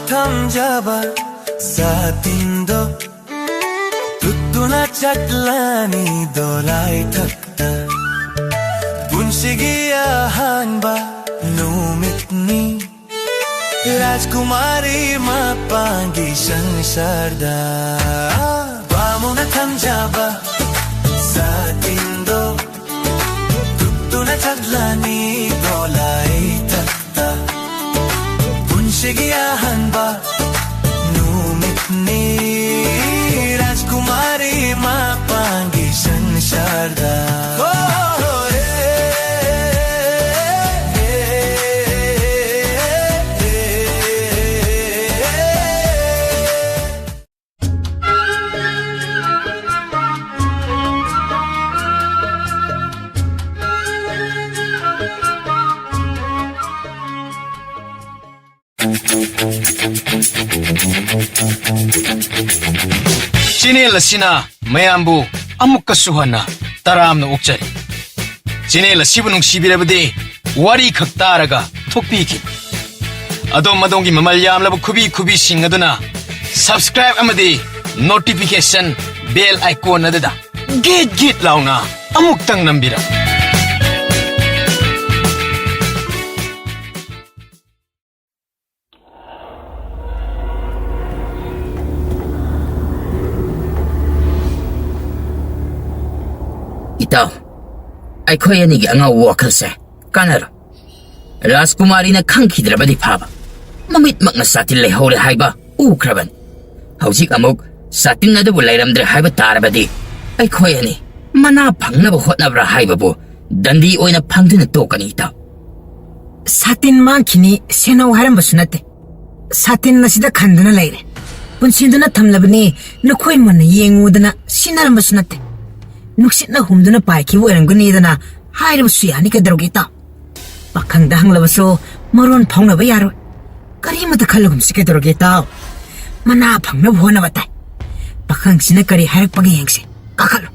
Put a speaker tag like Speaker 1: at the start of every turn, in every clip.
Speaker 1: ꯊꯝꯖꯕ ꯁꯥꯇꯤꯟꯗꯣ ꯇꯨꯠꯇꯨꯅ ꯆꯠꯂꯅꯤ ꯗꯣꯂꯥꯏ ꯊꯛꯇ ꯄꯨꯟꯁꯤꯒꯤ ꯑꯍꯥꯟꯕ ꯅꯨꯃꯤꯠꯅꯤ ꯔꯥꯖꯀꯨꯃꯥꯔꯤ ꯃꯄꯥꯟꯒꯤ ꯁꯪꯁꯥꯔꯗ ꯕꯥꯃꯨꯅ ꯊꯝꯖꯕ ꯁꯥꯇꯤꯟꯗꯣ ꯇꯨꯠꯇꯨꯅ ꯆꯠꯂꯅꯤ ꯗꯣꯂꯥꯏ ꯊꯛꯇ ꯄꯨꯟꯁꯤꯒꯤ ꯑꯍꯥꯟꯕ ꯅꯨꯃꯤꯠꯅꯤ ꯔꯥꯖꯀꯨꯃꯥꯔꯤ ꯃꯄꯥꯟꯒꯤ ꯁꯪꯁꯥꯔꯗ
Speaker 2: Channel asina mayambu amukkasu hana taramna okjari. Channel asibu nungsibirabadi wari khak taraga thokpiki. Adom madongi mamal yamlabu kubi sing aduna subscribe amadi notification bell icon adada git launa amuktang nambira.
Speaker 3: Itaw, aikoy anigi anga wakal se, kanaro. Rajkumari na khangkidrabadi phaba. Mamit magna satin lay hore haiba, ukraban. Haujik amok, satin na dabu layramdre haiba tarabadi. Aikoy ani, mana phangna ba hotnabra haiba bo, dandi oina phangduna tokani itaw.
Speaker 4: Satin mankini senaw haram basunate. Satin na sida khanduna layre. Punsinduna thamlabani, nakoy man yengudana sinaram basunate. Nuksit na humduna paiki wo eranguni dana hairabu suyani kadarogita. Pakhang dahang labaso maron phangna ba yaro. Kari mata khalagum sikadarogita. Mana phangna bhona batay. Pakhang sina kari hairak pagi yengse. Kakalo.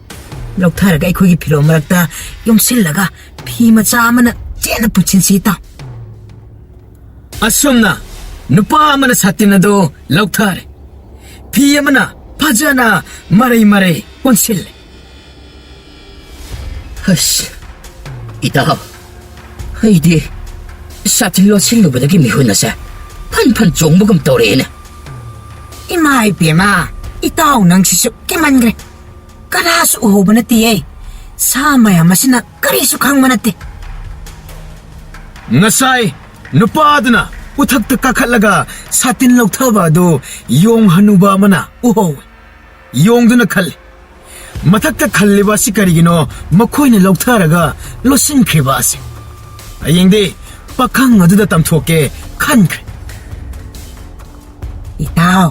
Speaker 4: Loktharaga aikogi philo marakta yomsillaga phi macha amana chena puchin sita.
Speaker 2: Asumna nupa amana satin ado lokthare. Phi amana phajana marai konsille.
Speaker 3: Hush. Itaw. Haydi. Satilo silubadagi mihuna sa. Pan chongbagam tawrena.
Speaker 4: Imay pima. Itaw nang sisuk kimangre. Karasu uhoba na tiye. Samaya masina karisu kang manati.
Speaker 2: Ngasay nupadna uthakta kakhatlaga satin lokthaba do yong hanuba mana uho. Yong duna khal. Matakta khalliba si karigino makhoyna loktharaga losin khriba ase ayengde pakhang aduda tamthoke khankre
Speaker 4: Itaw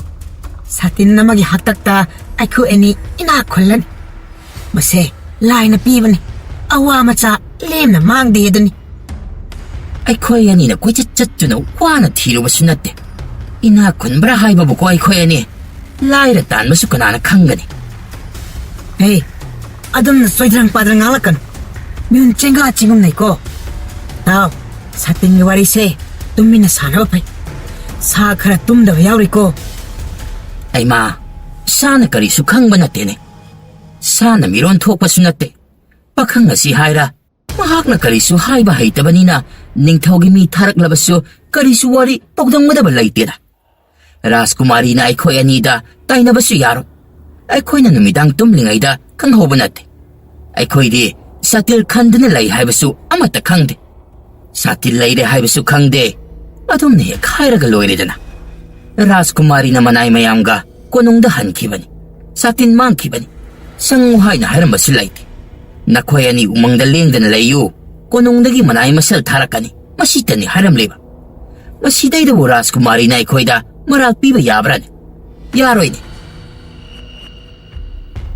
Speaker 4: satin namagi hatakta aiko eni ina khollan mase laina pibani awa macha lemna mangde yedani
Speaker 3: Aikoy ani na koy chatuna wana thiru basunate. Ina khunbra haiba bu ko aikoy ani. Laira tan masu kanana khangani.
Speaker 4: Hey, adam na soidrang padrang alakan. Miyun chenga chingum nai ko. Taw, satin ni wari se, tummi na sana bapay. Sa khara tumda yauri ko.
Speaker 3: Ay ma, sana kari sukhang ba natin eh. Sana miron thok pasunate. Pakhang nga si Haira, mahak na kari su hai ba haita ba nina, ning tawgi mi tarak labaso, kari su wari pagdang madabalay tira. Rajkumari na aikoy anida, tayo na ba su yaro? Aikoy na numidang tumlingay da kang hobanate. Aikoy di satil kanda na lay haibasu amata kangde. Satil lay de haibasu kangde. Adom na kaya galoy de na. Rajkumari na manay mayamga kunong dahan kibani. Satin mang kibani. Sanguhay na haram basilay ti. Nakoy ani umang daling da na layo. Kunong nagi manay masal tarakani. Masita ni haram leba. Masiday da Rajkumari na aikoy da maragpi ba yabran. Yaroy ni.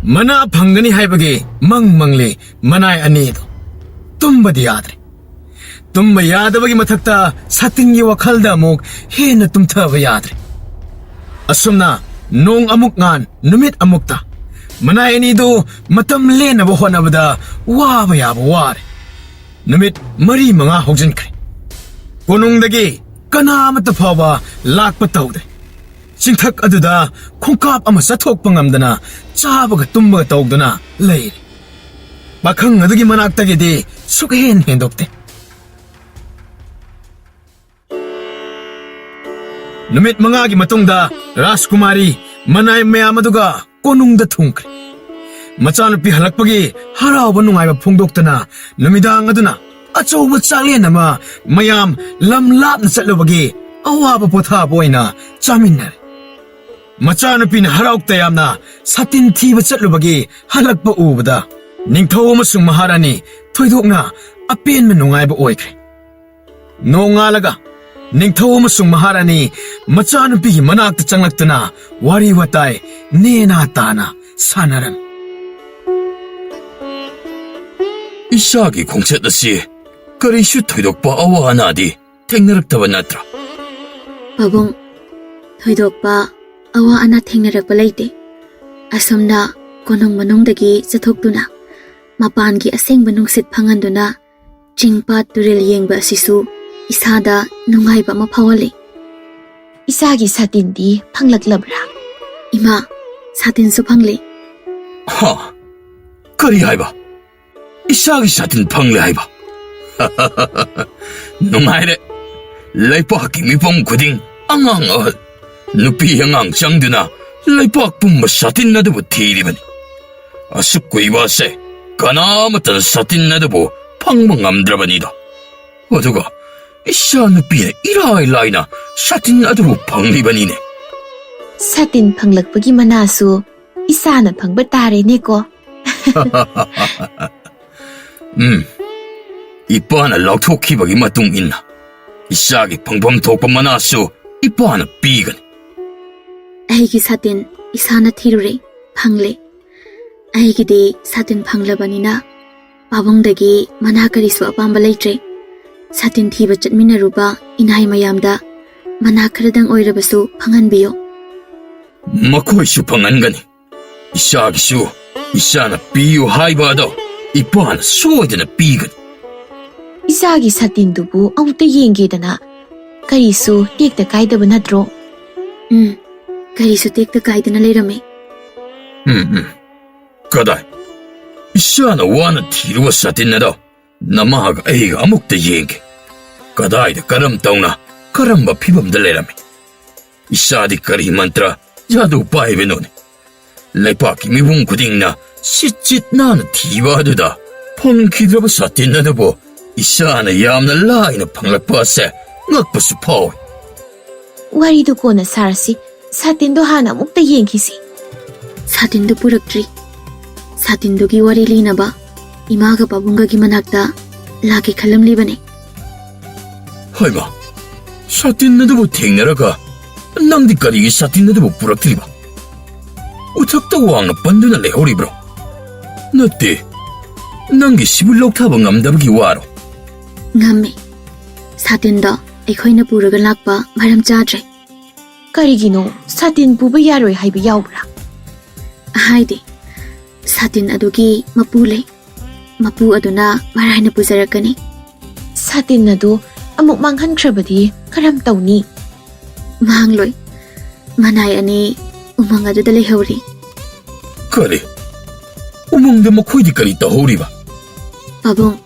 Speaker 2: Mana phangani haibage mangle manai anido tumbadi yadre tumba yadabagi mathakta satingi wakhalda amuk hena tumthaba yadre asumna nong amuk ngan numit amukta manai anido matam lenaba honabada waba yaba ware numit mari manga hojinkhre konungdagi
Speaker 5: ꯀꯅꯥꯃꯠꯇ ꯐꯥꯎꯕ ꯂꯥꯛꯄ ꯇꯧꯗꯦ ꯆꯤꯡꯊꯛ ꯑꯗꯨꯗ ꯈꯣꯡꯀꯥꯞ ꯑꯃ ꯆꯠꯊꯣꯛꯄ ꯉꯝꯗꯅ ꯆꯥꯕꯒ ꯇꯨꯝꯕꯒ ꯇꯧꯗꯨꯅ ꯂꯩꯔꯤ ꯄꯥꯈꯪ ꯑꯗꯨꯒꯤ ꯃꯅꯥꯛꯇꯒꯤꯗꯤ ꯁꯨꯛꯍꯦꯟ ꯍꯦꯟꯗꯣꯛꯇꯦ ꯅꯨꯃꯤꯠ 5ꯒꯤ ꯃꯇꯨꯡꯗ ꯔꯥꯖꯀꯨꯃꯥꯔꯤ ꯃꯅꯥꯏ ꯃꯌꯥꯝ ꯑꯗꯨꯒ ꯀꯣꯅꯨꯡꯗ ꯊꯨꯡꯈ꯭ꯔꯦ ꯃꯆꯥꯅꯨꯄꯤ ꯍꯜꯂꯛꯄꯒꯤ ꯍꯔꯥꯎꯕ ꯅꯨꯡꯉꯥꯏꯕ ꯐꯣꯡꯗꯣꯛꯇꯅ ꯅꯨꯃꯤꯗꯥꯡ ꯑꯗꯨꯅ ꯑꯆꯧꯕ ꯆꯥꯛꯂꯦꯟ ꯑꯃ ꯃꯌꯥꯝ ꯂꯝ ꯂꯥꯞꯅ ꯆꯠꯂꯨꯕꯒꯤ ꯑꯋꯥꯕ ꯄꯣꯊꯥꯕ ꯑꯣꯏꯅ ꯆꯥꯃꯤꯟꯅꯔꯦ ꯃꯆꯥꯅꯨꯄꯤꯅ ꯍꯔꯥꯎ ꯇꯌꯥꯝꯅ ꯁꯥꯇꯤꯟ ꯊꯤꯕ ꯆꯠꯂꯨꯕꯒꯤ ꯍꯜꯂꯛꯄ ꯎꯕꯗ ꯅꯤꯡꯊꯧ ꯑꯃꯁꯨꯡ ꯃꯍꯥꯔꯥꯅꯤ ꯊꯣꯏꯗꯣꯛꯅ ꯑꯄꯦꯟꯕ ꯅꯨꯡꯉꯥꯏꯕ ꯑꯣꯏꯈ꯭ꯔꯦ ꯅꯣꯡꯉꯥꯜꯂꯒ ꯅꯤꯡꯊꯧ ꯑꯃꯁꯨꯡ ꯃꯍꯥꯔꯥꯅꯤ ꯃꯆꯥꯅꯨꯄꯤꯒꯤ ꯃꯅꯥꯛꯇ ꯆꯪꯂꯛꯇꯨꯅ ꯋꯥꯔꯤ ꯋꯥꯇꯥꯏ ꯅꯦꯅꯥ ꯇꯥꯅ ꯁꯥꯟꯅꯔꯝꯃꯤ
Speaker 3: ꯏꯁꯥꯒꯤ ꯈꯣꯡꯆꯠ ꯑꯁꯤ ꯀꯔꯤꯁꯨ ꯊꯣꯏꯗꯣꯛꯄ ꯑꯋꯥ ꯑꯅꯥꯗꯤ ꯊꯦꯡꯅꯔꯛꯇꯕ ꯅꯠꯇ꯭ꯔꯥ
Speaker 6: ꯄꯥꯕꯨꯡ ꯊꯣꯏꯗꯣꯛꯄ ꯑꯋꯥ ꯑꯅꯥ ꯊꯦꯡꯅꯔꯛꯄ ꯂꯩꯇꯦ ꯑꯁꯣꯝꯅ ꯀꯣꯅꯨꯡ ꯃꯅꯨꯡꯗꯒꯤ ꯆꯠꯊꯣꯛꯇꯨꯅ ꯃꯄꯥꯟꯒꯤ ꯑꯁꯦꯡꯕ ꯅꯨꯡꯁꯤꯠ ꯐꯪꯍꯟꯗꯨꯅ ꯆꯤꯡꯄꯥꯠ ꯇꯨꯔꯦꯜ ꯌꯦꯡꯕ ꯑꯁꯤꯁꯨ ꯏꯁꯥꯗ ꯅꯨꯡꯉꯥꯏꯕ ꯑꯃ ꯐꯥꯎꯍꯜꯂꯤ
Speaker 7: ꯏꯁꯥꯒꯤ ꯁꯥꯇꯤꯟꯗꯤ ꯐꯪꯂꯛꯂꯕ꯭ꯔꯥ
Speaker 6: ꯏꯃꯥ ꯁꯥꯇꯤꯟꯁꯨ ꯐꯪꯂꯤ
Speaker 3: ꯍꯥ ꯀꯔꯤ ꯍꯥꯏꯕ ꯏꯁꯥꯒꯤ ꯁꯥꯇꯤꯟ ꯐꯪꯂꯦ ꯍꯥꯏꯕ ꯅꯨꯡꯉꯥꯏꯔꯦ ꯂꯩꯄꯥꯛꯀꯤ ꯃꯤꯄꯨꯝ ꯈꯨꯗꯤꯡ ꯑꯉꯥꯡ ꯑꯍꯜ ꯅꯨꯄꯤ ꯑꯉꯥꯡ ꯆꯪꯗꯨꯅ ꯂꯩꯄꯥꯛ ꯄꯨꯝꯕ ꯁꯥꯇꯤꯟ ꯑꯗꯨꯕꯨ ꯊꯤꯔꯤꯕꯅꯤ ꯑꯁꯨꯛ ꯀꯨꯏꯕ ꯑꯁꯦ ꯀꯅꯥꯃꯠꯇꯅ ꯁꯥꯇꯤꯟ ꯑꯗꯨꯕꯨ ꯐꯪꯕ ꯉꯝꯗ꯭ꯔꯕꯅꯤꯗ ꯑꯗꯨꯒ ꯏꯆꯥ ꯅꯨꯄꯤꯅ ꯏꯔꯥꯏ ꯂꯥꯏꯅ ꯁꯥꯇꯤꯟ ꯑꯗꯨꯕꯨ ꯐꯪꯂꯤꯕꯅꯤꯅꯦ
Speaker 7: ꯁꯥꯇꯤꯟ ꯐꯪꯂꯛꯄꯒꯤ ꯃꯅꯥꯁꯨ ꯏꯁꯥꯅ ꯐꯪꯕ ꯇꯥꯔꯦꯅꯦꯀꯣ
Speaker 3: ꯏꯄꯥꯅ ꯂꯥꯎꯊꯣꯛꯈꯤꯕꯒꯤ ꯃꯇꯨꯡ ꯏꯟꯅ ꯏꯆꯥꯒꯤ ꯐꯪꯐꯝ ꯊꯣꯛꯄ ꯃꯅꯥꯁꯨ ꯏꯄꯥꯅ ꯄꯤꯒꯅꯤ
Speaker 6: ꯑꯩꯒꯤ ꯁꯥꯇꯤꯟ ꯏꯁꯥꯅ ꯊꯤꯔꯨꯔꯦ ꯐꯪꯂꯦ ꯑꯩꯒꯤꯗꯤ ꯁꯥꯇꯤꯟ ꯐꯪꯂꯕꯅꯤꯅ ꯄꯥꯕꯨꯡꯗꯒꯤ ꯃꯅꯥ ꯀꯔꯤꯁꯨ ꯑꯄꯥꯝꯕ ꯂꯩꯇ꯭ꯔꯦ ꯁꯥꯇꯤꯟ ꯊꯤꯕ ꯆꯠꯃꯤꯟꯅꯔꯨꯕ ꯏꯅꯥꯏ ꯃꯌꯥꯝꯗ ꯃꯅꯥ ꯈꯔꯗꯪ ꯑꯣꯏꯔꯕꯁꯨ ꯐꯪꯍꯟꯕꯤꯌꯣ
Speaker 3: ꯃꯈꯣꯏꯁꯨ ꯐꯪꯍꯟꯒꯅꯤ ꯏꯆꯥꯒꯤꯁꯨ ꯏꯆꯥꯅ ꯄꯤꯌꯨ ꯍꯥꯏꯕ ꯑꯗꯣ ꯏꯄꯥꯅ ꯁꯣꯏꯗꯅ ꯄꯤꯒꯅꯤ
Speaker 7: ꯏꯁꯥꯒꯤ ꯁꯥꯇꯤꯟꯗꯨꯕꯨ ꯑꯃꯨꯛꯇ ꯌꯦꯡꯒꯦꯗꯅ ꯀꯔꯤꯁꯨ ꯇꯦꯛꯇ ꯀꯥꯏꯗꯕ ꯅꯠꯇ꯭ꯔꯣ
Speaker 6: ꯀꯔꯤꯁꯨ ꯇꯦꯛꯇ ꯀꯥꯏꯗꯅ ꯂꯩꯔꯝꯃꯦ
Speaker 3: ꯀꯗꯥꯏ ꯏꯆꯥꯅ ꯋꯥꯅ ꯊꯤरुವ ꯁꯥꯇꯤꯟ ꯑꯗꯣ ꯅꯃꯥꯒ ꯑꯩꯒ ꯑꯃꯨꯛꯇ ꯌꯦꯡꯒꯦ ꯀꯗꯥꯏꯗ ꯀꯔꯝ ꯇꯧꯅ ꯀꯔꯝꯕ ꯐꯤꯕꯝꯗ ꯂꯩꯔꯝꯃꯤ ꯏꯆꯥꯗꯤ ꯀꯔꯤ ꯃꯟꯇ꯭ꯔ ꯖꯥꯗꯨ ꯄꯥꯏꯕꯅꯣꯅꯦ ꯂꯩꯄꯥꯛꯀꯤ ꯃꯤꯄꯨꯝ ꯈꯨꯗꯤꯡꯅ ꯁꯤꯠ ꯅꯥꯟꯅ ꯊꯤꯕ ꯑꯗꯨꯗ ꯐꯪꯈꯤꯗ꯭ꯔꯕ ꯁꯥꯇꯤꯟ ꯑꯗꯨꯕꯨ ꯏꯆꯥꯅ ꯌꯥꯝꯅ ꯂꯥꯏꯅ ꯐꯪꯂꯛꯄ ꯑꯁꯦ ꯉꯛꯄꯁꯨ ꯐꯥꯎꯏ
Speaker 7: ꯋꯥꯔꯤꯗꯨ ꯀꯣꯟꯅ ꯁꯥꯔꯁꯤ ꯁꯥꯇꯤꯟꯗꯣ ꯍꯥꯟꯅ ꯑꯃꯨꯛꯇ ꯌꯦꯡꯈꯤꯁꯤ
Speaker 6: ꯁꯥꯇꯤꯟꯗꯨ ꯄꯨꯔꯛꯇ꯭ꯔꯤ ꯁꯥꯇꯤꯟꯗꯨꯒꯤ ꯋꯥꯔꯤ ꯂꯤꯅꯕ ꯏꯃꯥꯒ ꯄꯥꯕꯨꯡꯒꯒꯤ ꯃꯅꯥꯛꯇ ꯂꯥꯛꯀꯦ ꯈꯜꯂꯝꯂꯤꯕꯅꯤ
Speaker 3: ꯍꯩꯃꯥ ꯁꯥꯇꯤꯟ ꯑꯗꯨꯕꯨ ꯊꯦꯡꯅꯔꯒ ꯅꯪꯗꯤ ꯀꯔꯤꯒꯤ ꯁꯥꯇꯤꯟ ꯑꯗꯨꯕꯨ ꯄꯨꯔꯛꯇ꯭ꯔꯤꯕ ꯎꯊꯛꯇ ꯋꯥꯡꯅ ꯄꯟꯗꯨꯅ ꯂꯩꯍꯧꯔꯤꯕ꯭ꯔꯣ ꯅꯠꯇꯦ ꯅꯪꯒꯤꯁꯤꯕꯨ ꯂꯧꯊꯕ ꯉꯝꯗꯕꯒꯤ ꯋꯥꯔꯣ
Speaker 6: ꯉꯝꯃꯦ ꯁꯥꯇꯤꯟꯗꯣ ꯑꯩꯈꯣꯏꯅ ꯄꯨꯔꯒ ꯂꯥꯛꯄ ꯃꯔꯝ ꯆꯥꯗ꯭ꯔꯦ
Speaker 7: ꯀꯔꯤꯒꯤꯅꯣ ꯁꯥꯇꯤꯟ ꯄꯨꯕ ꯌꯥꯔꯣꯏ ꯍꯥꯏꯕ ꯌꯥꯎꯕ꯭ꯔꯥ
Speaker 6: ꯍꯥꯏꯗꯤ ꯁꯥꯇꯤꯟ ꯑꯗꯨꯒꯤ ꯃꯄꯨ ꯂꯩ ꯃꯄꯨ ꯑꯗꯨꯅ ꯃꯔꯥꯏꯅ ꯄꯨꯖꯔꯛꯀꯅꯤ
Speaker 7: ꯁꯥꯇꯤꯟ ꯑꯗꯨ ꯑꯃꯨꯛ ꯃꯥꯡꯍꯟꯈ꯭ꯔꯕꯗꯤ ꯀꯔꯝ ꯇꯧꯅꯤ
Speaker 6: ꯃꯥꯡꯂꯣꯏ ꯃꯅꯥꯏ ꯑꯅꯤ ꯎꯃꯪ ꯑꯗꯨꯗ ꯂꯩꯍꯧꯔꯤ
Speaker 3: ꯀꯔꯤ ꯎꯃꯪꯗ ꯃꯈꯣꯏꯗꯤ ꯀꯔꯤ ꯇꯧꯍꯧꯔꯤꯕ
Speaker 6: ꯄꯥꯕꯨꯡ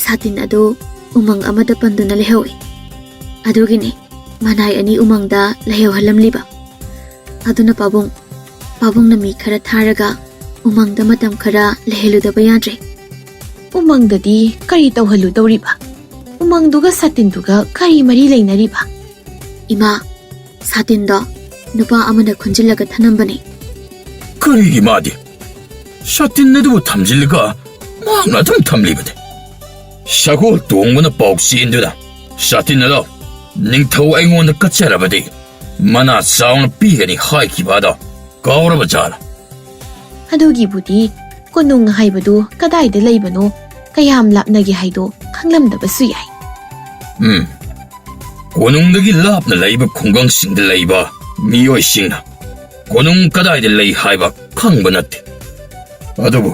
Speaker 6: ꯁꯥꯇꯤꯟ ꯑꯗꯨ ꯎꯃꯪ ꯑꯃꯗ ꯄꯟꯗꯨꯅ ꯂꯩꯍꯧꯏ ꯑꯗꯨꯒꯤꯅꯤ ꯃꯅꯥꯏ ꯑꯅꯤ ꯎꯃꯪꯗ ꯂꯩꯍꯧꯍꯜꯂꯝꯂꯤꯕ ꯑꯗꯨꯅ ꯄꯥꯕꯨꯡꯅ ꯃꯤ ꯈꯔ ꯊꯥꯔꯒ ꯎꯃꯪꯗ ꯃꯇꯝ ꯈꯔ ꯂꯩꯍꯜꯂꯨꯗꯕ ꯌꯥꯗ꯭ꯔꯦ
Speaker 7: ꯎꯃꯪꯗꯗꯤ ꯀꯔꯤ ꯇꯧꯍꯜꯂꯨꯗꯧꯔꯤꯕ ꯎꯃꯪꯗꯨꯒ ꯁꯥꯇꯤꯟꯗꯨꯒ ꯀꯔꯤ ꯃꯔꯤ ꯂꯩꯅꯔꯤꯕ
Speaker 6: ꯏꯃꯥ ꯁꯥꯇꯤꯟꯗꯣ ꯅꯨꯄꯥ ꯑꯃꯅ ꯈꯨꯟꯖꯤꯜꯂꯒ ꯊꯅꯝꯕꯅꯤ
Speaker 3: ꯀꯔꯤꯒꯤ ꯃꯥꯗꯤ ꯁꯥꯇꯤꯟ ꯑꯗꯨꯕꯨ ꯊꯝꯖꯤꯜꯂꯒ ꯃꯥꯡꯅ ꯑꯗꯨꯝ ꯊꯝꯂꯤꯕꯅꯤ ꯁꯒꯣꯜ ꯇꯣꯡꯕꯅ ꯄꯥꯎ ꯆꯦꯟꯗꯨꯅ ꯁꯥꯇꯤꯟ ꯑꯗꯣ ꯅꯤꯡꯊꯧ ꯑꯩꯉꯣꯟꯗ ꯀꯠꯆꯔꯕꯗꯤ ꯃꯅꯥ ꯆꯥꯎꯅ ꯄꯤꯒꯅꯤ ꯍꯥꯏꯈꯤꯕ ꯑꯗꯣ ꯀꯥꯎꯔꯕ ꯖꯥꯠꯂꯥ
Speaker 7: ꯑꯗꯨꯒꯤꯕꯨꯗꯤ ꯀꯣꯅꯨꯡ ꯍꯥꯏꯕꯗꯨ ꯀꯗꯥꯏꯗ ꯂꯩꯕꯅꯣ ꯀꯌꯥꯝ ꯂꯥꯞꯅꯒꯦ ꯍꯥꯏꯗꯣ ꯈꯪꯂꯝꯗꯕꯁꯨ ꯌꯥꯏ
Speaker 3: ꯀꯣꯅꯨꯡꯗꯒꯤ ꯂꯥꯞꯅ ꯂꯩꯕ ꯈꯨꯡꯒꯪꯁꯤꯡꯗ ꯂꯩꯕ ꯃꯤꯑꯣꯏꯁꯤꯡꯅ ꯀꯣꯅꯨꯡ ꯀꯗꯥꯏꯗ ꯂꯩ ꯍꯥꯏꯕ ꯈꯪꯕ ꯅꯠꯇꯦ ꯑꯗꯨꯕꯨ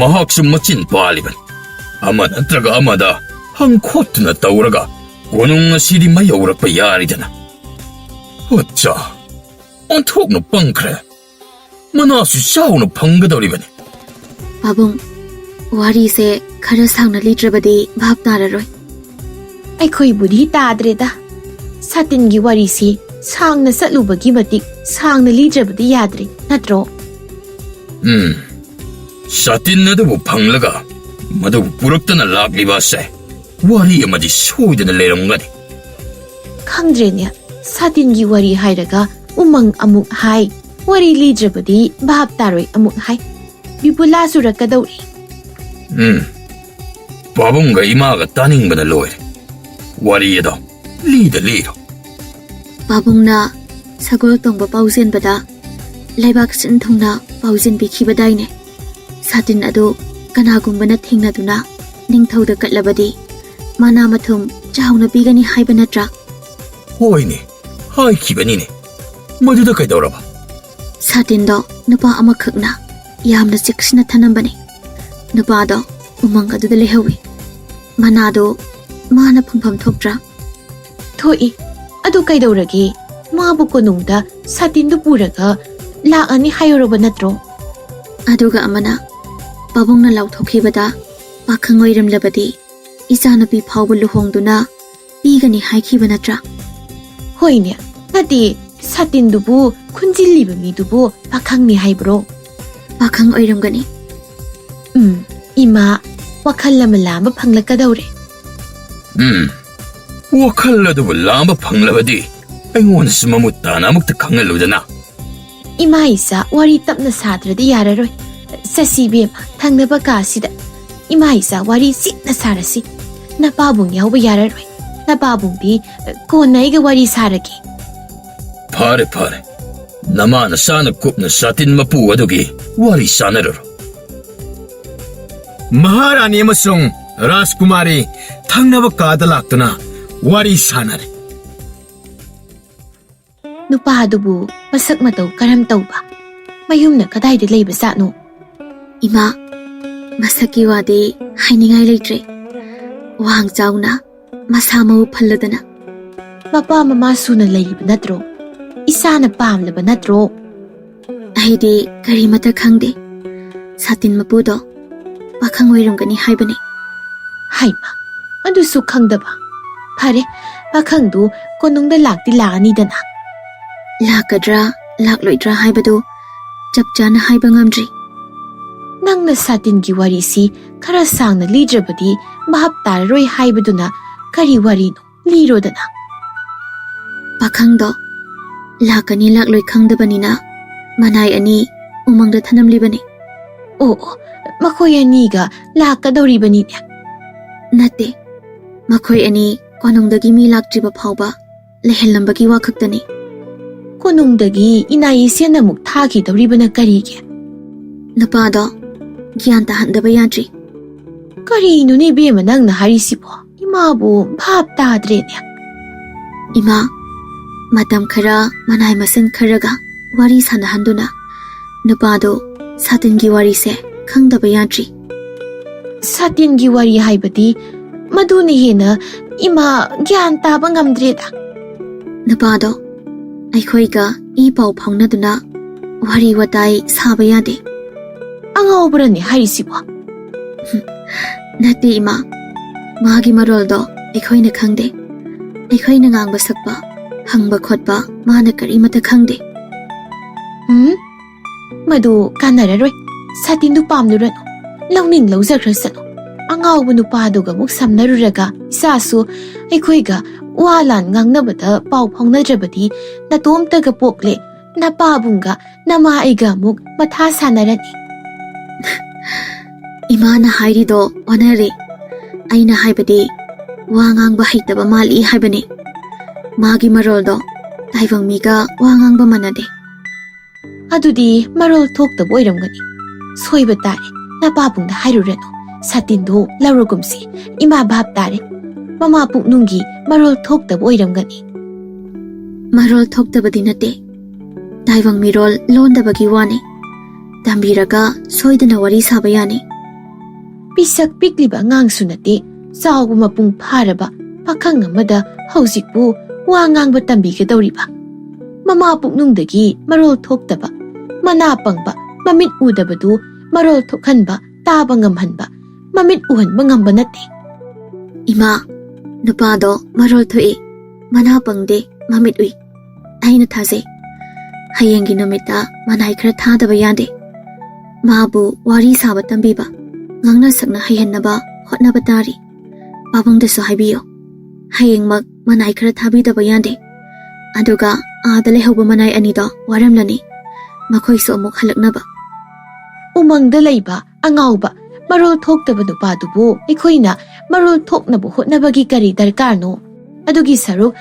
Speaker 3: ꯃꯍꯥꯛꯁꯨ ꯃꯆꯤꯟ ꯄꯥꯜꯂꯤꯕꯅꯤ ꯑꯃ ꯅꯠꯇ꯭ꯔꯒ ꯑꯃꯗ ꯍꯪꯈꯣꯠꯇꯨꯅ ꯇꯧꯔꯒ
Speaker 5: ꯀꯣꯅꯨꯡ ꯑꯁꯤꯗꯤ ꯃꯌꯧꯔꯛꯄ ꯌꯥꯔꯤꯗꯅ ꯑꯣꯠꯆꯥ ꯑꯣꯟꯊꯣꯛꯅ ꯄꯪꯈ꯭ꯔꯦ ꯃꯅꯥꯁꯨ ꯆꯥꯎꯅ ꯐꯪꯒꯗꯧꯔꯤꯕꯅꯤ
Speaker 6: ꯄꯥꯕꯨꯡ ꯋꯥꯔꯤꯁꯦ ꯈꯔ ꯁꯥꯡꯅ ꯂꯤꯗ꯭ꯔꯕꯗꯤ ꯚꯥꯞ ꯇꯥꯔꯔꯣꯏ
Speaker 7: ꯑꯩꯈꯣꯏꯕꯨꯗꯤ ꯇꯥꯗ꯭ꯔꯦꯗ ꯁꯥꯇꯤꯟꯒꯤ ꯋꯥꯔꯤꯁꯤ ꯁꯥꯡꯅ ꯆꯠꯂꯨꯕꯒꯤ ꯃꯇꯤꯛ ꯁꯥꯡꯅ ꯂꯤꯗ꯭ꯔꯕꯗꯤ ꯌꯥꯗ꯭ꯔꯦ ꯅꯠꯇ꯭ꯔꯣ
Speaker 5: ꯁꯥꯇꯤꯟ ꯑꯗꯨꯕꯨ ꯐꯪꯂꯒ ꯃꯗꯨꯕꯨ ꯄꯨꯔꯛꯇꯅ ꯂꯥꯛꯂꯤꯕ ꯑꯁꯦ ꯋꯥꯔꯤ ꯑꯃꯗꯤ ꯁꯣꯏꯗꯅ ꯂꯩꯔꯝꯒꯅꯤ
Speaker 7: ꯈꯪꯗ꯭ꯔꯦꯅꯦ ꯁꯥꯇꯤꯟꯒꯤ ꯋꯥꯔꯤ ꯍꯥꯏꯔꯒ ꯎꯃꯪ ꯑꯃꯨꯛ ꯍꯥꯏ ꯋꯥꯔꯤ ꯂꯤꯗ꯭ꯔꯕꯗꯤ ꯚꯥꯞ ꯇꯥꯔꯣꯏ ꯑꯃꯨꯛ ꯍꯥꯏ ꯕꯤꯕꯨꯂꯥ ꯆꯨꯔꯛꯀꯗꯧꯔꯤ
Speaker 5: ꯄꯥꯕꯨꯡꯒ ꯏꯃꯥꯒ ꯇꯥꯅꯤꯡꯕꯅ ꯂꯣꯏꯔꯦ ꯋꯥꯔꯤ ꯑꯗꯣ ꯂꯤꯔꯣ
Speaker 6: ꯄꯥꯕꯨꯡꯅ ꯁꯒꯣꯜ ꯇꯣꯡꯕ ꯄꯥꯎꯖꯦꯟꯕꯗ ꯂꯩꯕꯥꯛ ꯁꯤꯟ ꯊꯨꯡꯅ ꯄꯥꯎꯖꯦꯟꯕꯤꯈꯤꯕꯗꯥꯏꯅꯦ ꯁꯥꯇꯤꯟ ꯑꯗꯨ ꯀꯅꯥꯒꯨꯝꯕꯅ ꯊꯦꯡꯅꯗꯨꯅ ꯅꯤꯡꯊꯧꯗ ꯀꯠꯂꯕꯗꯤ ꯃꯅꯥ ꯃꯊꯨꯝ ꯆꯥꯎꯅ ꯄꯤꯒꯅꯤ ꯍꯥꯏꯕ ꯅꯠꯇ꯭ꯔꯥ
Speaker 5: ꯍꯣꯏꯅꯦ ꯍꯥꯏꯈꯤꯕꯅꯤꯅꯦ ꯃꯗꯨꯗ ꯀꯩꯗꯧꯔꯕ
Speaker 6: ꯁꯥꯇꯤꯟꯗꯣ ꯅꯨꯄꯥ ꯑꯃꯈꯛꯅ ꯌꯥꯝꯅ ꯆꯦꯛꯁꯤꯟꯅ ꯊꯅꯝꯕꯅꯤ ꯅꯨꯄꯥꯗꯣ ꯎꯃꯪ ꯑꯗꯨꯗ ꯂꯩꯍꯧꯏ ꯃꯅꯥꯗꯣ ꯃꯥꯅ ꯐꯪꯐꯝ ꯊꯣꯛꯇ꯭ꯔꯥ
Speaker 7: ꯊꯣꯛꯏ ꯑꯗꯨ ꯀꯩꯗꯧꯔꯒꯦ ꯃꯥꯕꯨ ꯀꯣꯅꯨꯡꯗ ꯁꯥꯇꯤꯟꯗꯨ ꯄꯨꯔꯒ ꯂꯥꯛꯑꯅꯤ ꯍꯥꯏꯔꯨꯔꯕ ꯅꯠꯇ꯭ꯔꯣ
Speaker 6: ꯑꯗꯨꯒ ꯑꯃꯅ ꯄꯥꯕꯨꯡꯅ ꯂꯥꯎꯊꯣꯛꯈꯤꯕꯗ ꯄꯥꯈꯪ ꯑꯣꯏꯔꯝꯂꯕꯗꯤ ꯏꯆꯥꯅꯨꯄꯤ ꯐꯥꯎꯕ ꯂꯨꯍꯣꯡꯗꯨꯅ ꯄꯤꯒꯅꯤ ꯍꯥꯏꯈꯤꯕ ꯅꯠꯇ꯭ꯔꯥ
Speaker 7: ꯍꯣꯏꯅꯦ ꯅꯠꯇꯦ ꯁꯥꯇꯤꯟꯗꯨꯕꯨ ꯈꯨꯟꯖꯤꯜꯂꯤꯕ ꯃꯤꯗꯨꯕꯨ ꯄꯥꯈꯪꯅꯤ ꯍꯥꯏꯕ꯭ꯔꯣ
Speaker 6: ꯄꯥꯈꯪ ꯑꯣꯏꯔꯝꯒꯅꯤ
Speaker 7: ꯏꯃꯥ ꯋꯥꯈꯜ ꯑꯃ ꯂꯥꯝꯕ ꯐꯪꯂꯛꯀꯗꯧꯔꯦ
Speaker 5: ꯋꯥꯈꯜ ꯑꯗꯨꯕꯨ ꯂꯥꯝꯕ ꯐꯪꯂꯕꯗꯤ ꯑꯩꯉꯣꯟꯗꯁꯨ ꯃꯃꯨꯠ ꯇꯥꯅ ꯑꯃꯨꯛꯇ ꯈꯪꯍꯜꯂꯨꯗꯅ
Speaker 7: ꯏꯃꯥ ꯏꯆꯥ ꯋꯥꯔꯤ ꯇꯞꯅ ꯁꯥꯗ꯭ꯔꯗꯤ ꯌꯥꯔꯔꯣꯏ ꯆꯠꯁꯤꯕꯦꯝꯃ ꯊꯪꯅꯕ ꯀꯥꯁꯤꯗ ꯏꯃꯥ ꯏꯆꯥ ꯋꯥꯔꯤ ꯆꯤꯛꯅ ꯁꯥꯔꯁꯤ ꯅꯄꯥꯕꯨꯡ ꯌꯥꯎꯕ ꯌꯥꯔꯔꯣꯏ ꯅꯄꯥꯕꯨꯡꯗꯤ ꯀꯣꯟꯅ ꯑꯩꯒ ꯋꯥꯔꯤ ꯁꯥꯔꯒꯦ
Speaker 5: ꯐꯔꯦ ꯅꯃꯥ ꯅꯆꯥꯅ ꯀꯨꯞꯅ ꯁꯥꯇꯤꯟ ꯃꯄꯨ ꯑꯗꯨꯒꯤ ꯋꯥꯔꯤ ꯁꯥꯟꯅꯔꯨꯔꯣ ꯃꯍꯥꯔꯥꯅꯤ ꯑꯃꯁꯨꯡ ꯔꯥꯖꯀꯨꯃꯥꯔꯤ ꯊꯪꯅꯕ ꯀꯥꯗ ꯂꯥꯛꯇꯨꯅ ꯋꯥꯔꯤ ꯁꯥꯟꯅꯔꯦ
Speaker 7: ꯅꯨꯄꯥꯗꯨꯕꯨ ꯃꯁꯛ ꯃꯇꯧ ꯀꯔꯝ ꯇꯧꯕ ꯃꯌꯨꯝꯅ ꯀꯗꯥꯏꯗ ꯂꯩꯕ ꯖꯥꯠꯅꯣ
Speaker 6: ꯏꯃꯥ ꯃꯁꯛꯀꯤ ꯋꯥꯗꯤ ꯍꯥꯏꯅꯤꯡꯉꯥꯏ ꯂꯩꯇ꯭ꯔꯦ ꯋꯥꯡ ꯆꯥꯎꯅ ꯃꯁꯥ ꯃꯎ ꯐꯜꯂꯗꯅ
Speaker 7: ꯃꯄꯥ ꯃꯃꯥ ꯁꯨꯅ ꯂꯩꯔꯤꯕ ꯅꯠꯇ꯭ꯔꯣ ꯏꯁꯥꯅ ꯄꯥꯝꯂꯕ ꯅꯠꯇ꯭ꯔꯣ
Speaker 6: ꯑꯩꯗꯤ ꯀꯔꯤꯃꯠꯇ ꯈꯪꯗꯦ ꯁꯥꯇꯤꯟ ꯃꯄꯨꯗꯣ ꯄꯥꯈꯪ ꯑꯣꯏꯔꯝꯒꯅꯤ ꯍꯥꯏꯕꯅꯤ
Speaker 7: ꯍꯥꯏꯃ ꯑꯗꯨꯁꯨ ꯈꯪꯗꯕ ꯐꯔꯦ ꯄꯥꯈꯪꯗꯨ ꯀꯣꯅꯨꯡꯗ ꯂꯥꯛꯇꯤ ꯂꯥꯛꯑꯅꯤꯗꯅ
Speaker 6: ꯂꯥꯛꯀꯗ꯭ꯔꯥ ꯂꯥꯛꯂꯣꯏꯗ꯭ꯔꯥ ꯍꯥꯏꯕꯗꯨ ꯆꯞ ꯆꯥꯅ ꯍꯥꯏꯕ ꯉꯝꯗ꯭ꯔꯤ
Speaker 7: ꯅꯪꯅ ꯁꯥꯇꯤꯟꯒꯤ ꯋꯥꯔꯤꯁꯤ ꯈꯔ ꯁꯥꯡꯅ ꯂꯤꯗ꯭ꯔꯕꯗꯤ ꯚꯥꯞ ꯇꯥꯔꯔꯣꯏ ꯍꯥꯏꯕꯗꯨꯅ ꯀꯔꯤ ꯋꯥꯔꯤꯅꯣ ꯂꯤꯔꯣꯗꯅ
Speaker 6: ꯄꯥꯈꯪꯗꯣ ꯂꯥꯛꯀꯅꯤ ꯂꯥꯛꯂꯣꯏ ꯈꯪꯗꯕꯅꯤꯅ ꯃꯅꯥꯏ ꯑꯅꯤ ꯎꯃꯪꯗ ꯊꯅꯝꯂꯤꯕꯅꯤ
Speaker 7: ꯑꯣ ꯃꯈꯣꯏ ꯑꯅꯤꯒ ꯂꯥꯛꯀꯗꯧꯔꯤꯕꯅꯤꯅꯦ
Speaker 6: ꯅꯠꯇꯦ ꯃꯈꯣꯏ ꯑꯅꯤ ꯀꯣꯅꯨꯡꯗꯒꯤ ꯃꯤ ꯂꯥꯛꯇ꯭ꯔꯤꯕ ꯐꯥꯎꯕ ꯂꯩꯍꯜꯂꯝꯕꯒꯤ ꯋꯥ ꯈꯛꯇꯅꯤ
Speaker 7: ꯀꯣꯅꯨꯡꯗꯒꯤ ꯏꯅꯥꯏꯁꯦꯟ ꯑꯃꯨꯛ ꯊꯥꯈꯤꯗꯧꯔꯤꯕꯅ ꯀꯔꯤꯒꯤ
Speaker 6: ꯅꯨꯄꯥꯗꯣ ꯒ꯭ꯌꯥꯟ ꯇꯥꯍꯟꯗꯕ ꯌꯥꯗ꯭ꯔꯤ
Speaker 7: ꯀꯔꯤꯅꯣꯅꯦ ꯏꯕꯦꯝꯃ ꯅꯪꯅ ꯍꯥꯏꯔꯤꯁꯤꯕꯣ ꯏꯃꯥꯕꯨ ꯚꯥꯞ ꯇꯥꯗ꯭ꯔꯦꯅꯦ
Speaker 6: ꯏꯃꯥ ꯃꯇꯝ ꯈꯔ ꯃꯅꯥꯏ ꯃꯁꯤꯟ ꯈꯔꯒ ꯋꯥꯔꯤ ꯁꯥꯟꯅꯍꯟꯗꯨꯅ ꯅꯨꯄꯥꯗꯣ ꯁꯥꯇꯤꯟꯒꯤ ꯋꯥꯔꯤꯁꯦ ꯈꯪꯗꯕ ꯌꯥꯗ꯭ꯔꯤ
Speaker 7: ꯁꯥꯇꯤꯟꯒꯤ ꯋꯥꯔꯤ ꯍꯥꯏꯕꯗꯤ ꯃꯗꯨꯅ ꯍꯦꯟꯅ ꯏꯃꯥ ꯒ꯭ꯌꯥꯟ ꯇꯥꯕ ꯉꯝꯗ꯭ꯔꯦꯗ
Speaker 6: ꯅꯨꯄꯥꯗꯣ ꯑꯩꯈꯣꯏꯒ ꯏ ꯄꯥꯎ ꯐꯥꯎꯅꯗꯨꯅ ꯋꯥꯔꯤ ꯋꯥꯇꯥꯏ ꯁꯥꯕ ꯌꯥꯗꯦ
Speaker 7: ꯑꯉꯥꯎꯕꯔꯅꯦ ꯍꯥꯏꯔꯤꯁꯤꯕꯣ
Speaker 6: ꯅꯠꯇꯦ ꯏꯃꯥ ꯃꯥꯒꯤ ꯃꯔꯣꯜꯗꯣ ꯑꯩꯈꯣꯏꯅ ꯈꯪꯗꯦ ꯑꯩꯈꯣꯏꯅ ꯉꯥꯡꯕ ꯁꯛꯄ ꯍꯪꯕ ꯈꯣꯠꯄ ꯃꯥꯅ ꯀꯔꯤꯃꯠꯇ ꯈꯪꯗꯦ
Speaker 7: ꯃꯗꯨ ꯀꯥꯟꯅꯔꯔꯣꯏ ꯁꯥꯇꯤꯟꯗꯨ ꯄꯥꯝꯂꯨꯔꯅꯨ ꯂꯧꯅꯤꯡ ꯂꯧꯖꯈ꯭ꯔꯁꯅꯨ ꯑꯉꯥꯎꯕ ꯅꯨꯄꯥꯗꯨꯒ ꯑꯃꯨꯛ ꯁꯝꯅꯔꯨꯔꯒ ꯏꯆꯥꯁꯨ ꯑꯩꯈꯣꯏꯒ ꯋꯥ ꯂꯥꯟ ꯉꯥꯡꯅꯕꯗ ꯄꯥꯎ ꯐꯥꯎꯅꯗ꯭ꯔꯕꯗꯤ ꯅꯇꯣꯝꯇꯒ ꯄꯣꯛꯂꯦ ꯅꯄꯥꯕꯨꯡꯒ ꯅꯃꯥ ꯑꯩꯒ ꯑꯃꯨꯛ ꯃꯊꯥ ꯁꯥꯟꯅꯔꯅꯤ
Speaker 6: ꯏꯃꯥꯅ ꯍꯥꯏꯔꯤꯗꯣ ꯑꯣꯟꯅꯔꯦ ꯑꯩꯅ ꯍꯥꯏꯕꯗꯤ ꯋꯥ ꯉꯥꯡꯕ ꯍꯩꯇꯕ ꯃꯥꯜꯂꯤ ꯍꯥꯏꯕꯅꯤ ꯃꯥꯒꯤ ꯃꯔꯣꯜꯗꯣ ꯇꯥꯏꯕꯪ ꯃꯤꯒ ꯋꯥ ꯉꯥꯡꯕ ꯃꯥꯟꯅꯗꯦ
Speaker 7: ꯑꯗꯨꯗꯤ ꯃꯔꯣꯜ ꯊꯣꯛꯇꯕ ꯑꯣꯏꯔꯝꯒꯅꯤ ꯁꯣꯏꯕ ꯇꯥꯔꯦ ꯅꯄꯥꯕꯨꯡꯗ ꯍꯥꯏꯔꯨꯔꯅꯨ ꯁꯥꯇꯤꯟꯗꯨ ꯂꯧꯔꯒꯨꯝꯁꯤ ꯏꯃꯥ ꯚꯥꯞ ꯇꯥꯔꯦ ꯃꯃꯥ ꯄꯨꯛꯅꯨꯡꯒꯤ ꯃꯔꯣꯜ ꯊꯣꯛꯇꯕ ꯑꯣꯏꯔꯝꯒꯅꯤ
Speaker 6: ꯃꯔꯣꯜ ꯊꯣꯛꯇꯕꯗꯤ ꯅꯠꯇꯦ ꯇꯥꯏꯕꯪ ꯃꯤꯔꯣꯜ ꯂꯣꯟꯗꯕꯒꯤ ꯋꯥꯅꯤ ꯇꯝꯕꯤꯔꯒ ꯁꯣꯏꯗꯅ ꯋꯥꯔꯤ ꯁꯥꯕ ꯌꯥꯅꯤ
Speaker 7: ꯄꯤꯁꯛ ꯄꯤꯛꯂꯤꯕ ꯑꯉꯥꯡꯁꯨ ꯅꯠꯇꯦ ꯆꯥꯎꯕ ꯃꯄꯨꯡ ꯐꯥꯔꯕ pakhang amada hausikpu wa ngangba tambigadawriba. Mama puknungdagi marol thoktaba, mana pangba, mamit udabadu marol thokhanba, taba ngamhanba, mamit uhanba ngamba natte.
Speaker 6: Ima, nupado marol thoi, mana pangde mamit ui. Aina thase. Hayengi numita manai khara thadaba yade. Mabu wari saba tambiba. Ngangna sakna hayannaba hotnaba tari. Pabungdasu haibiyo. Hayengmak manai khara thabidaba yade. Aduga aada lehauba manai anido waramlani. Makoisu amuk halaknaba.
Speaker 7: Umangda layba, angawba, marol thoktaba nupadubu, ikoina marol thoknabu hotnabagi kari darkarno. Adugi saruk,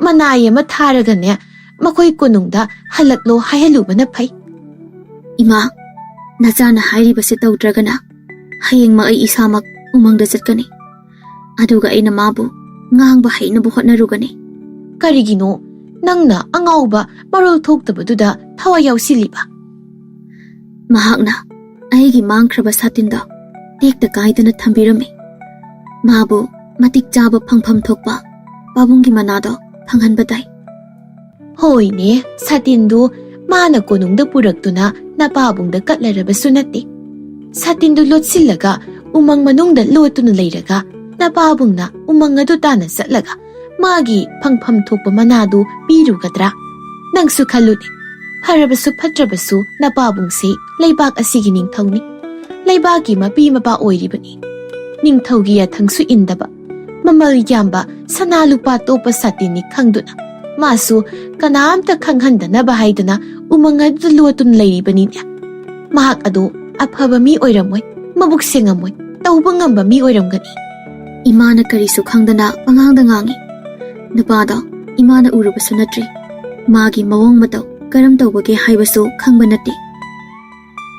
Speaker 7: manay ama tharagane, makoy kunungda halaklo hayaluba na pay.
Speaker 6: Ima, nazana hairibasi tawdragana. Hayeng ma ay isamak umangda jatkani. Aduga ay namabu, ngangba hay nabuhot na rugani.
Speaker 7: Karigino, nangna angawba marol thoktaba duda tawayaw siliba.
Speaker 6: Mahakna, aygi mangkraba satinda, tekta kaidana thambirami. Mabu, matik jaba phangpham thokpa, pabunggi manado phanghan batay.
Speaker 7: Hoy ne, satindu, mana kunungda puraktuna na pabungda katlarabasu nate. Satindu lotsilaga, umang manungda lotuna layraga, na pabungna umang adutana satlaga, magi phangpham thokpa manado biru kadra. Nang sukhaluni, harabasu patrabasu na pabungsi laybak asigi ningthawni. Laybaki mapi mapa oiribani. Ningthawgi athangsu indaba. Mamal yamba sanalupa topa satini khangduna. Masu kanamta khanghandana bahaydana umangad luatun layribani niya. Mahak ado aphaba mi oiramoy, mabuksingamoy, tawba ngamba mi oiramgani.
Speaker 6: Imana karisu khangdana pangangda ngangi. Nupada, imana urubasu natri. Magi mawang mataw, karam tawbage haibasu khangba nati.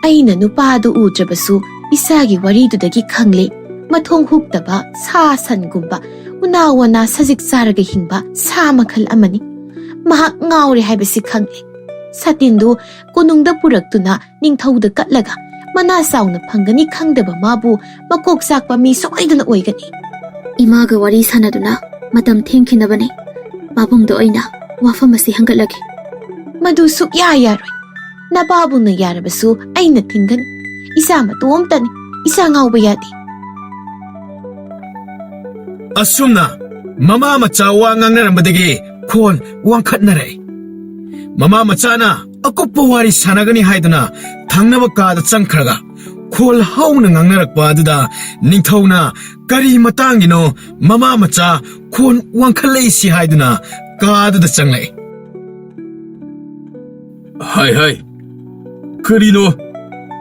Speaker 7: Aina nupado udrabasu isagi waridudagi khangle. Mathong huktaba sa sangumba, unawana sajik saraga hingba sa makhal amani. Mahak ngawre haibasi khangle. Satindu kunungda puraktuna ningthawda katlaga, mana sawna phangani khangdaba mabu makok sakpa mi soiduna oigani.
Speaker 6: Imaga wari sanaduna matam thengkhinabani. Babungdo aina wafamasi hangatlagi.
Speaker 7: Madu sukya yaroy. Na babungna yarabasu aina thingani. Isa matomtani, isa ngawba yadi.
Speaker 5: Asumna, mama macha wa ngangnarambadagi khon wangkhatnare. Mama macha na akuppa wari sanagani haiduna thangnaba kada changkhraga khol hauna ngangnarakpa aduda ningthawna kari matangino mama macha khon wangkhalei si haiduna kaduda changlai.
Speaker 8: Hai, karino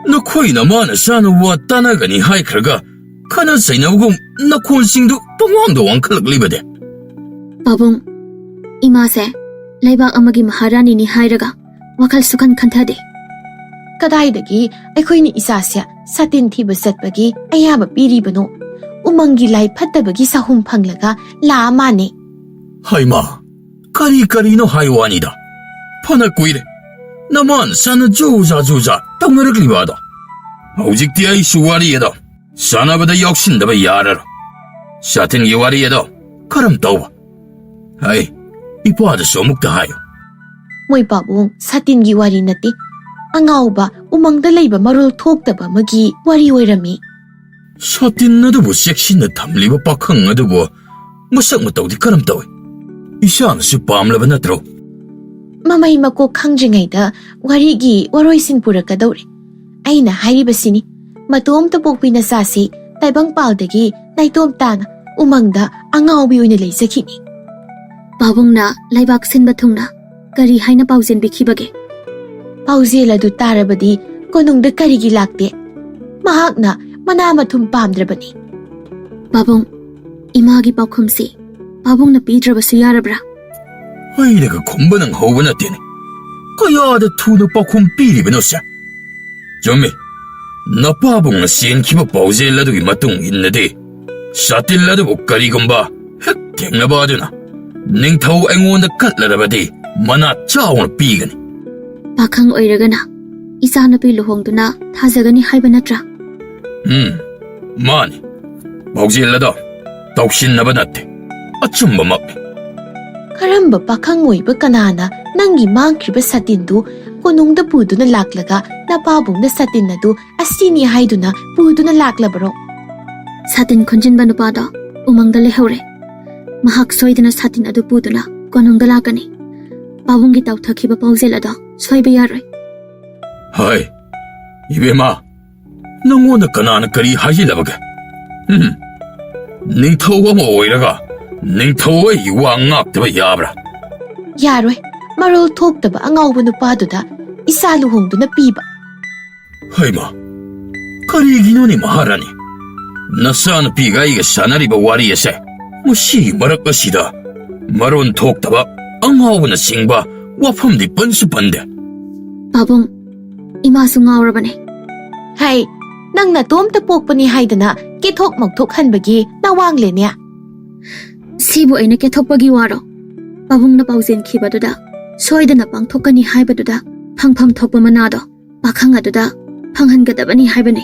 Speaker 8: nakhoina mana sana wa tanagani haikhraga kana sainawgum nakhonsingdu pangwangda wangkhalakliba
Speaker 6: Babung, ima se laybak amagi maharani ni hairaga wakhal sukhan khanthade.
Speaker 7: Kadaidagi aikoini isasya satin thiba satpagi ayaba piribano. Umangi lai phattabagi sahum phanglaga la mane.
Speaker 8: Haima, karino haiwanida. Phana kuire. Naman sana juza tawnarakliba Hawjikti ay suwari edo. Sanabada yaksindaba yararo. Satingi wari edo karam tawba. Hai, ipada somukta hayo.
Speaker 7: Moy babung satingi wari nati. Angawba umangda layba marul thoktaba magi wari oirami.
Speaker 8: Satin adubu seksinna thamliba pakhang adubu masak matawdi karam tawi. Isana si pamlaba natro.
Speaker 7: Mamay mako khangjingayda warigi waroisin purakadawre. Aina hairibasini. Matom tapokpi na sasi taibang paldagi naitom tana umangda angawbi oina laysakini.
Speaker 6: Babung na laybak sinba thungna kari haina pauzen bikhibage.
Speaker 7: Pauzela du tarabadi konungda karigi lakte. Mahakna manamathum pamdrabani.
Speaker 6: Babung, imagi paukhumsi babung na pidrabasu yarabra.
Speaker 8: Hainaga khumba nang hawba natene. Kayada thuna pakhum piribano siya. Jummi, napabung na sienkiba pauzelladugi matung innade. Satilladubu karigumba hek tengnaba aduna. Ningthaw aingonda katlarabadi mana chawna pigani.
Speaker 6: Pakhang oiragana isanapi luhongduna thajagani haiba natra.
Speaker 8: Mani. Pauzellada tawsinnaba natte. ꯑꯆꯨꯝꯕꯃꯛꯅꯤ.
Speaker 7: ꯀꯔꯝꯕ ꯄꯥꯈꯪ ꯑꯣꯏꯕ ꯀꯅꯥꯅ ꯅꯪꯒꯤ ꯃꯥꯡꯈ꯭ꯔꯤꯕ ꯁꯥꯇꯤꯟꯗꯨ ꯀꯣꯅꯨꯡꯗ ꯄꯨꯗꯨꯅ ꯂꯥꯛꯂꯒ ꯅꯄꯥꯕꯨꯡꯅ ꯁꯥꯇꯤꯟ ꯑꯗꯨ ꯑꯁꯤꯅꯤ ꯍꯥꯏꯗꯨꯅ ꯄꯨꯗꯨꯅ ꯂꯥꯛꯂꯕꯔꯣ?
Speaker 6: 사틴 ꯈꯣꯟꯖꯤꯟꯕ ꯅꯨꯄꯥꯗꯣ ꯎꯃꯪꯗ ꯂꯩꯍꯧꯔꯦ. ꯃꯍꯥꯛ ꯁꯣꯏꯗꯅ ꯁꯥꯇꯤꯟ ꯑꯗꯨ ꯄꯨꯗꯨꯅ ꯀꯣꯅꯨꯡꯗ ꯂꯥꯛꯀꯅꯤ. ꯄꯥꯕꯨꯡꯒꯤ ꯇꯧꯊꯈꯤꯕ ꯄꯥꯎꯖꯦꯜ ꯑꯗꯣ ꯁꯣꯏꯕ ꯌꯥꯔꯣꯏ.
Speaker 8: ꯍꯥꯏ, 이베마, ꯅꯪꯉꯣꯟꯗ ꯀꯅꯥꯅ ꯀꯔꯤ ꯍꯥꯏꯖꯤꯜꯂꯕꯒꯦ? ꯅꯤꯡꯊꯧ ꯑꯃ ꯑꯣꯏꯔꯒ ꯅꯤꯡꯊꯧ ꯑꯩꯒꯤ ꯋꯥ ꯉꯥꯛꯇꯕ ꯌꯥꯕ꯭ꯔꯥ?
Speaker 7: ꯌꯥꯔꯣꯏ. ꯃꯔꯣꯜ ꯊꯣꯛꯇꯕ ꯑꯉꯥꯎꯕ ꯅꯨꯄꯥꯗꯨꯗ ꯏꯆꯥ ꯂꯨꯍꯣꯡꯗꯨꯅ ꯄꯤꯕ.
Speaker 8: ꯍꯩꯃꯥ, ꯀꯔꯤꯒꯤꯅꯣꯅꯦ ꯃꯍꯥꯔꯥꯅꯤ? ꯅꯆꯥꯅꯨꯄꯤꯒ ꯑꯩꯒ ꯁꯥꯟꯅꯔꯤꯕ ꯋꯥꯔꯤ ꯑꯁꯦ ꯃꯁꯤꯒꯤ ꯃꯔꯛ ꯑꯁꯤꯗ ꯃꯔꯣꯟ ꯊꯣꯛꯇꯕ ꯑꯉꯥꯎꯕꯅꯆꯤꯡꯕ ꯋꯥꯐꯝꯗꯤ ꯄꯟꯁꯨ ꯄꯟꯗꯦ.
Speaker 6: ꯄꯥꯕꯨꯡ, ꯏꯃꯥꯁꯨ ꯉꯥꯎꯔꯕꯅꯦ.
Speaker 7: ꯍꯩ, ꯅꯪ ꯅꯇꯣꯝꯇ ꯄꯣꯛꯄꯅꯤ ꯍꯥꯏꯗꯅ ꯀꯦꯊꯣꯛ ꯃꯧꯊꯣꯛꯍꯟꯕꯒꯤ ꯅꯋꯥꯡꯂꯦꯅꯦ.
Speaker 6: ꯁꯤꯕꯨ ꯑꯩꯅ ꯀꯦꯊꯣꯛꯄꯒꯤ ꯋꯥꯔꯣ? ꯄꯥꯕꯨꯡꯅ ꯄꯥꯎꯖꯦꯟꯈꯤꯕꯗꯨꯗ ꯁꯣꯏꯗꯅ ꯄꯥꯡꯊꯣꯛꯀꯅꯤ ꯍꯥꯏꯕꯗꯨꯗ ꯐꯪꯐꯝ ꯊꯣꯛꯄ ꯃꯅꯥꯗꯣ ꯄꯥꯈꯪ ꯑꯗꯨꯗ ꯐꯪꯍꯟꯒꯗꯕꯅꯤ ꯍꯥꯏꯕꯅꯤ.